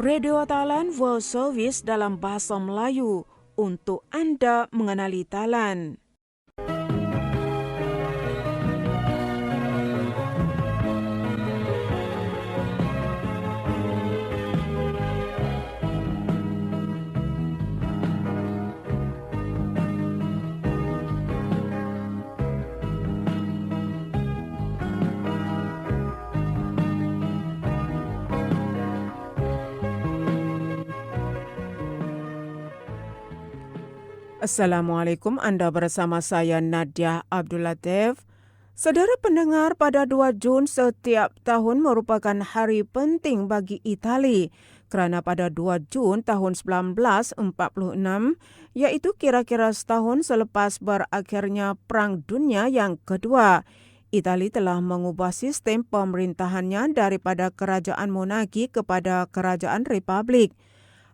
Radio Thailand World Service dalam bahasa Melayu untuk Anda mengenali Thailand. Assalamualaikum, Anda bersama saya Nadia Abdul Latif. Saudara pendengar, pada 2 Jun setiap tahun merupakan hari penting bagi Itali kerana pada 2 Jun tahun 1946, iaitu kira-kira setahun selepas berakhirnya Perang Dunia yang kedua, Itali telah mengubah sistem pemerintahannya daripada kerajaan monarki kepada kerajaan republik.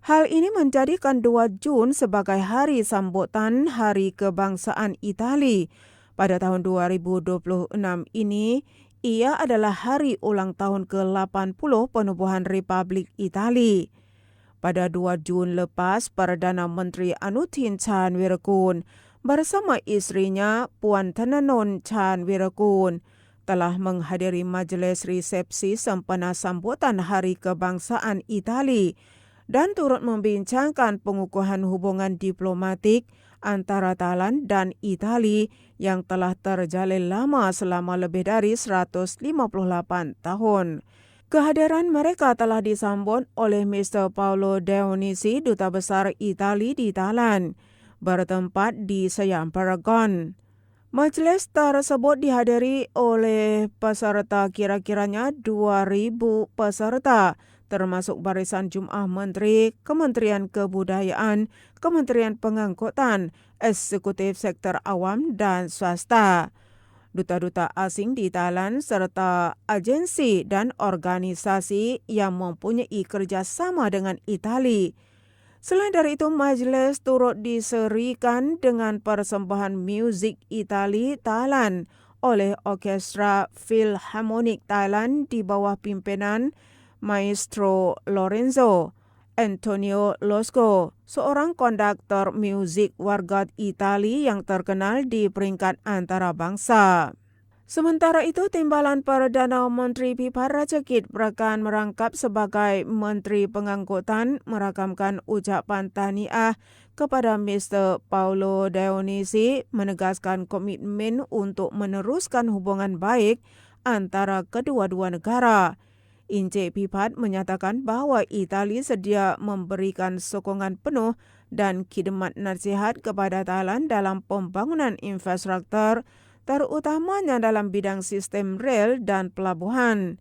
Hal ini menjadikan 2 Jun sebagai hari sambutan Hari Kebangsaan Itali. Pada tahun 2026 ini, ia adalah hari ulang tahun ke-80 penubuhan Republik Itali. Pada 2 Jun lepas, Perdana Menteri Anutin Chanvirakul bersama isterinya Puan Thananon Chanvirakul telah menghadiri majlis resepsi sempena sambutan Hari Kebangsaan Itali dan turut membincangkan pengukuhan hubungan diplomatik antara Thailand dan Itali yang telah terjalin lama selama lebih dari 158 tahun. Kehadiran mereka telah disambut oleh Mr. Paolo Dionisi, Duta Besar Itali di Thailand, bertempat di Siam Paragon. Majlis tersebut dihadiri oleh peserta kira-kiranya 2,000 peserta, termasuk barisan Jum'ah Menteri, Kementerian Kebudayaan, Kementerian Pengangkutan, Eksekutif Sektor Awam dan Swasta, duta-duta asing di Thailand serta agensi dan organisasi yang mempunyai kerjasama dengan Itali. Selain dari itu, majlis turut diserikan dengan persembahan muzik Itali Thailand oleh Orkestra Philharmonic Thailand di bawah pimpinan Maestro Lorenzo Antonio Losco, seorang konduktor muzik warga Itali yang terkenal di peringkat antarabangsa. Sementara itu, Timbalan Perdana Menteri Pipat Rachakit akan merangkap sebagai Menteri Pengangkutan merakamkan ucapan tahniah kepada Mr. Paolo Dionisi, menegaskan komitmen untuk meneruskan hubungan baik antara kedua-dua negara. Encik Pipat menyatakan bahawa Itali sedia memberikan sokongan penuh dan khidmat nasihat kepada Thailand dalam pembangunan infrastruktur, terutamanya dalam bidang sistem rel dan pelabuhan,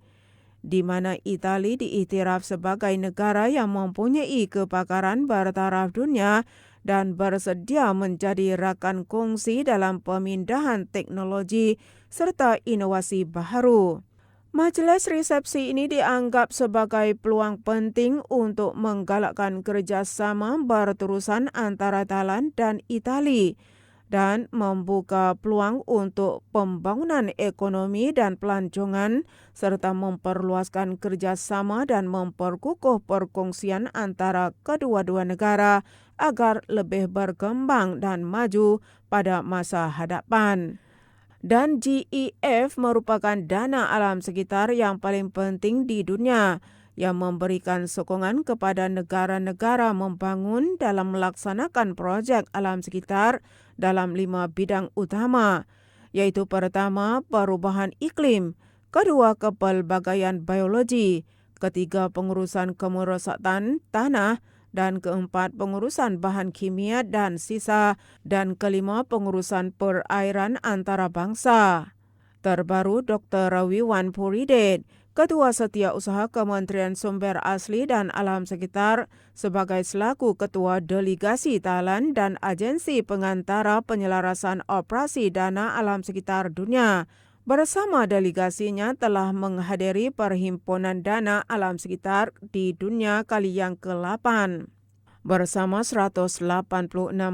di mana Itali diiktiraf sebagai negara yang mempunyai kepakaran bertaraf dunia dan bersedia menjadi rakan kongsi dalam pemindahan teknologi serta inovasi baharu. Majlis resepsi ini dianggap sebagai peluang penting untuk menggalakkan kerjasama berterusan antara Thailand dan Itali dan membuka peluang untuk pembangunan ekonomi dan pelancongan serta memperluaskan kerjasama dan memperkukuh perkongsian antara kedua-dua negara agar lebih berkembang dan maju pada masa hadapan. Dan GEF merupakan dana alam sekitar yang paling penting di dunia yang memberikan sokongan kepada negara-negara membangun dalam melaksanakan projek alam sekitar dalam 5 bidang utama, iaitu pertama, perubahan iklim, kedua, kepelbagaian biologi, ketiga, pengurusan kemerosakan tanah, dan keempat, pengurusan bahan kimia dan sisa, dan kelima, pengurusan perairan antarabangsa. Terbaru, Dr. Rawiwan Puridet, Ketua Setiausaha Kementerian Sumber Asli dan Alam Sekitar sebagai selaku Ketua Delegasi Thailand dan Agensi Pengantara Penyelarasan Operasi Dana Alam Sekitar Dunia, bersama delegasinya telah menghadiri Perhimpunan Dana Alam Sekitar di Dunia kali yang ke-8. Bersama 186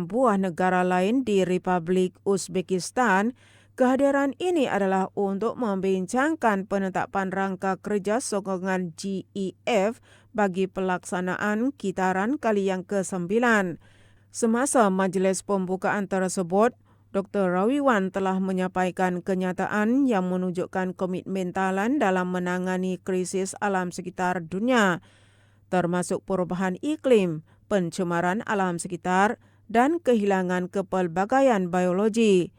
buah negara lain di Republik Uzbekistan, kehadiran ini adalah untuk membincangkan penetapan rangka kerja sokongan GEF bagi pelaksanaan Kitaran kali yang ke-9. Semasa majlis pembukaan tersebut, Dr. Rawiwan telah menyampaikan kenyataan yang menunjukkan komitmen Thailand dalam menangani krisis alam sekitar dunia, termasuk perubahan iklim, pencemaran alam sekitar, dan kehilangan kepelbagaian biologi.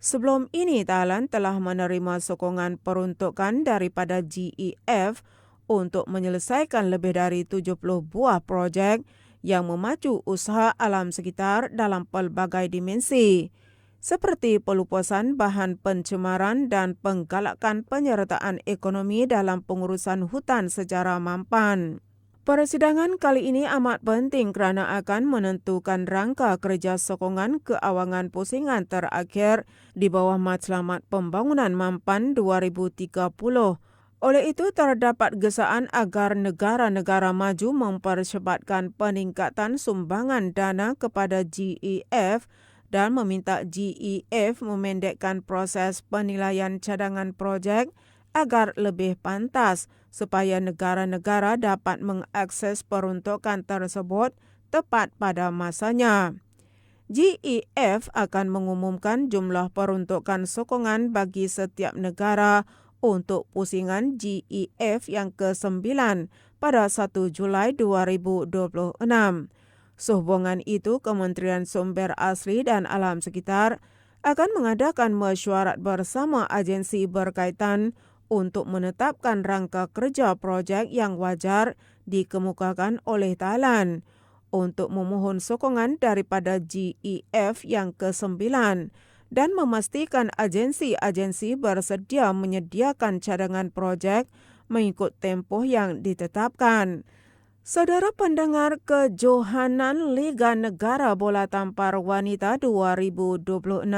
Sebelum ini, Thailand telah menerima sokongan peruntukan daripada GEF untuk menyelesaikan lebih dari 70 buah projek yang memacu usaha alam sekitar dalam pelbagai dimensi, seperti pelupasan bahan pencemaran dan penggalakan penyertaan ekonomi dalam pengurusan hutan secara mampan. Persidangan kali ini amat penting kerana akan menentukan rangka kerja sokongan keawangan pusingan terakhir di bawah Matlamat Pembangunan Mampan 2030. Oleh itu, terdapat gesaan agar negara-negara maju mempercepatkan peningkatan sumbangan dana kepada GEF dan meminta GEF memendekkan proses penilaian cadangan projek agar lebih pantas supaya negara-negara dapat mengakses peruntukan tersebut tepat pada masanya. GEF akan mengumumkan jumlah peruntukan sokongan bagi setiap negara untuk pusingan GEF yang ke-9 pada 1 Julai 2026. Sehubungan itu, Kementerian Sumber Asli dan Alam Sekitar akan mengadakan mesyuarat bersama agensi berkaitan untuk menetapkan rangka kerja projek yang wajar dikemukakan oleh Thailand untuk memohon sokongan daripada GEF yang ke-9 dan memastikan agensi-agensi bersedia menyediakan cadangan projek mengikut tempoh yang ditetapkan. Saudara pendengar, kejohanan Liga Negara Bola Tampar Wanita 2026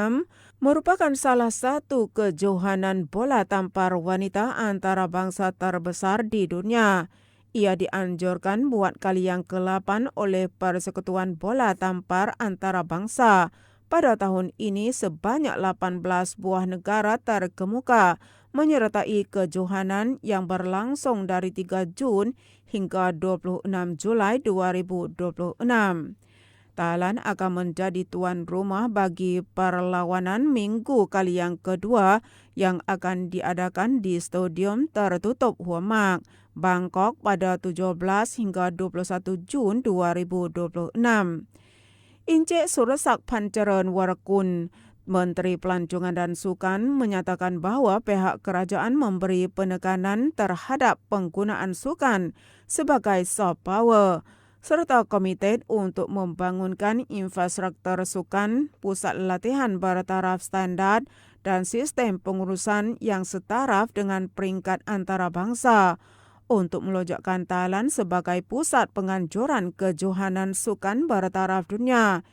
merupakan salah satu kejohanan bola tampar wanita antarabangsa terbesar di dunia. Ia dianjurkan buat kali yang ke-8 oleh Persekutuan Bola Tampar Antarabangsa. Pada tahun ini, sebanyak 18 buah negara terkemuka menyertai kejohanan yang berlangsung dari 3 Jun hingga 26 Julai 2026. Thailand akan menjadi tuan rumah bagi perlawanan minggu kali yang kedua yang akan diadakan di Stadium Tertutup Huamak, Bangkok pada 17 hingga 21 Jun 2026. Encik Surasak Pancaran Warakun, Menteri Pelancongan dan Sukan, menyatakan bahawa pihak kerajaan memberi penekanan terhadap penggunaan sukan sebagai soft power serta komited untuk membangunkan infrastruktur sukan, pusat latihan bertaraf standard dan sistem pengurusan yang setaraf dengan peringkat antarabangsa untuk melonjakkan Thailand sebagai pusat penganjuran kejohanan sukan bertaraf dunia.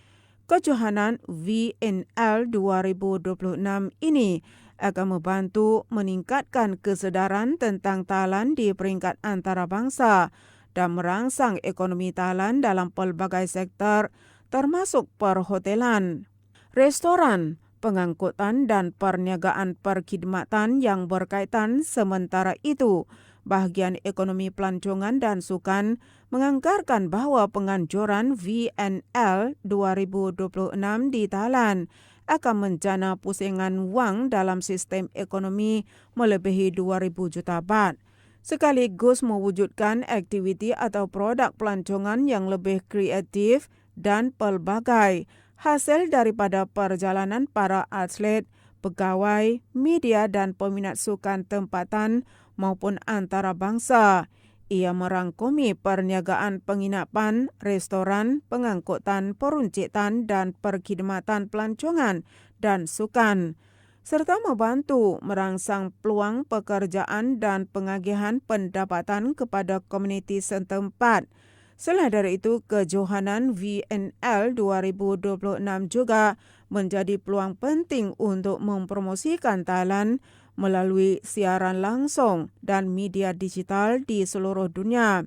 Kejohanan VNL 2026 ini akan membantu meningkatkan kesedaran tentang Thailand di peringkat antarabangsa dan merangsang ekonomi Thailand dalam pelbagai sektor termasuk perhotelan, restoran, pengangkutan dan perniagaan perkhidmatan yang berkaitan. Sementara itu, bahagian ekonomi pelancongan dan sukan menganggarkan bahawa penganjuran VNL 2026 di Thailand akan menjana pusingan wang dalam sistem ekonomi melebihi 2,000 juta baht, sekaligus mewujudkan aktiviti atau produk pelancongan yang lebih kreatif dan pelbagai hasil daripada perjalanan para atlet, pegawai, media dan peminat sukan tempatan maupun antarabangsa. Ia merangkumi perniagaan penginapan, restoran, pengangkutan, peruncitan dan perkhidmatan pelancongan dan sukan, serta membantu merangsang peluang pekerjaan dan pengagihan pendapatan kepada komuniti setempat. Selain dari itu, kejohanan VNL 2026 juga menjadi peluang penting untuk mempromosikan Thailand melalui siaran langsung dan media digital di seluruh dunia.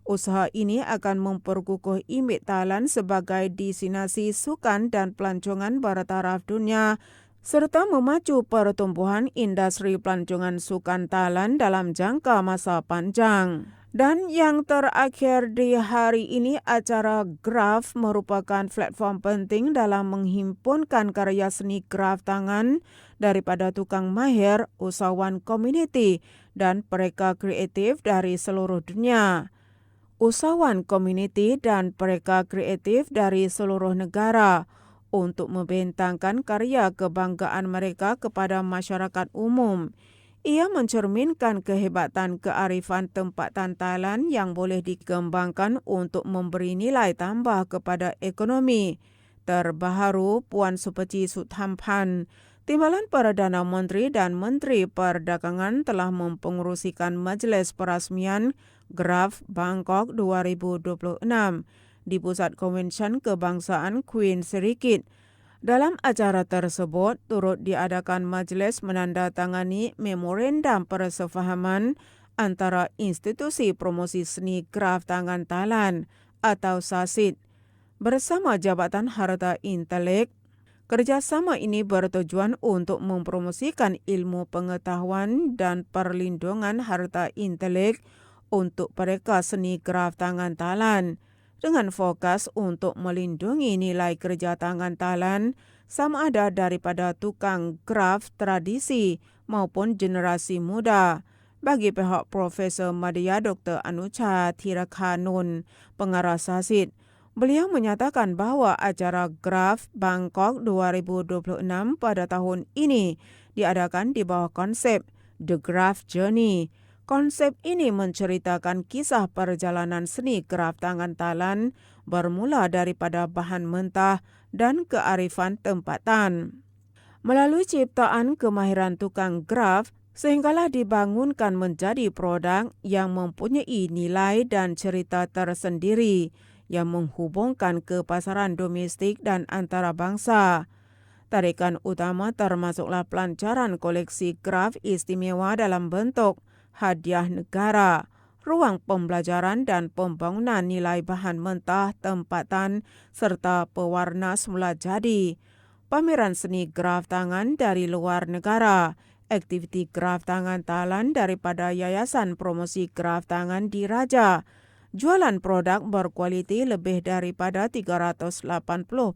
Usaha ini akan memperkukuh imej Thailand sebagai destinasi sukan dan pelancongan bertaraf dunia serta memacu pertumbuhan industri pelancongan sukan Thailand dalam jangka masa panjang. Dan yang terakhir di hari ini, acara Graf merupakan platform penting dalam menghimpunkan karya seni graf tangan daripada tukang mahir, usahawan komuniti dan mereka kreatif dari seluruh dunia. Usahawan komuniti dan mereka kreatif dari seluruh negara untuk membentangkan karya kebanggaan mereka kepada masyarakat umum. Ia mencerminkan kehebatan kearifan tempatan Thailand yang boleh dikembangkan untuk memberi nilai tambah kepada ekonomi. Terbaru, Puan Supaji Suthampan, Timbalan Perdana Menteri dan Menteri Perdagangan telah mempengerusikan Majlis Perasmian Graf Bangkok 2026 di Pusat Konvensyen Kebangsaan Queen Sirikit. Dalam acara tersebut, turut diadakan majlis menandatangani memorandum persefahaman antara Institusi Promosi Seni Graf Tangan Thailand atau SASIT bersama Jabatan Harta Intelek. Kerjasama ini bertujuan untuk mempromosikan ilmu pengetahuan dan perlindungan harta intelek untuk mereka seni graf tangan Thailand, dengan fokus untuk melindungi nilai kerja tangan Thailand sama ada daripada tukang graf tradisi maupun generasi muda. Bagi pihak Profesor Madya Dr. Anucha Thirakhanun, pengarah SASIT, beliau menyatakan bahawa acara Graf Bangkok 2026 pada tahun ini diadakan di bawah konsep The Graf Journey. Konsep ini menceritakan kisah perjalanan seni graf tangan Thailand bermula daripada bahan mentah dan kearifan tempatan. Melalui ciptaan kemahiran tukang graf, sehinggalah dibangunkan menjadi produk yang mempunyai nilai dan cerita tersendiri yang menghubungkan ke pasaran domestik dan antarabangsa. Tarikan utama termasuklah pelancaran koleksi graf istimewa dalam bentuk hadiah negara, ruang pembelajaran dan pembangunan nilai bahan mentah tempatan serta pewarna semula jadi, pameran seni graf tangan dari luar negara, aktiviti graf tangan Thailand daripada Yayasan Promosi Graf Tangan di Raja, jualan produk berkualiti lebih daripada 380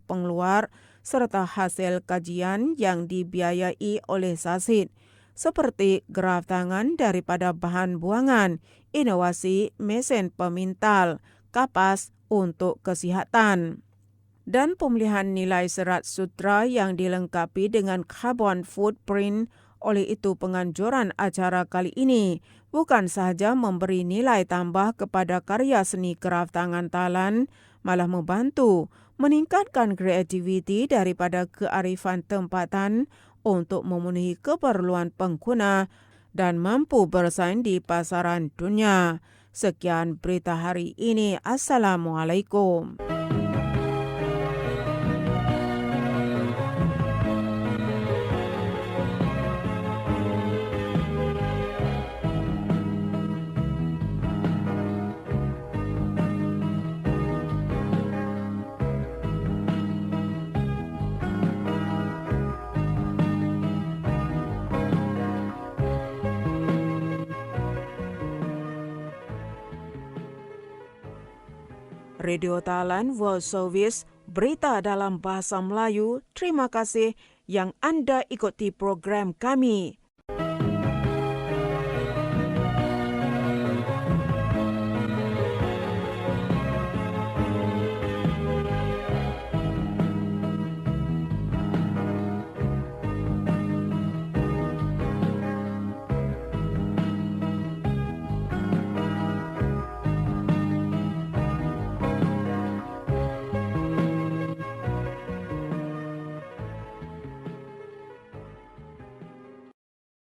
pengeluar serta hasil kajian yang dibiayai oleh SASIT, seperti graf tangan daripada bahan buangan, inovasi mesin pemintal, kapas untuk kesihatan, dan pemulihan nilai serat sutra yang dilengkapi dengan carbon footprint. Oleh itu, penganjuran acara kali ini bukan sahaja memberi nilai tambah kepada karya seni graf tangan Thailand, malah membantu meningkatkan kreativiti daripada kearifan tempatan untuk memenuhi keperluan pengguna dan mampu bersaing di pasaran dunia. Sekian berita hari ini. Assalamualaikum. Radio Thailand World Service, berita dalam bahasa Melayu. Terima kasih yang Anda ikuti program kami.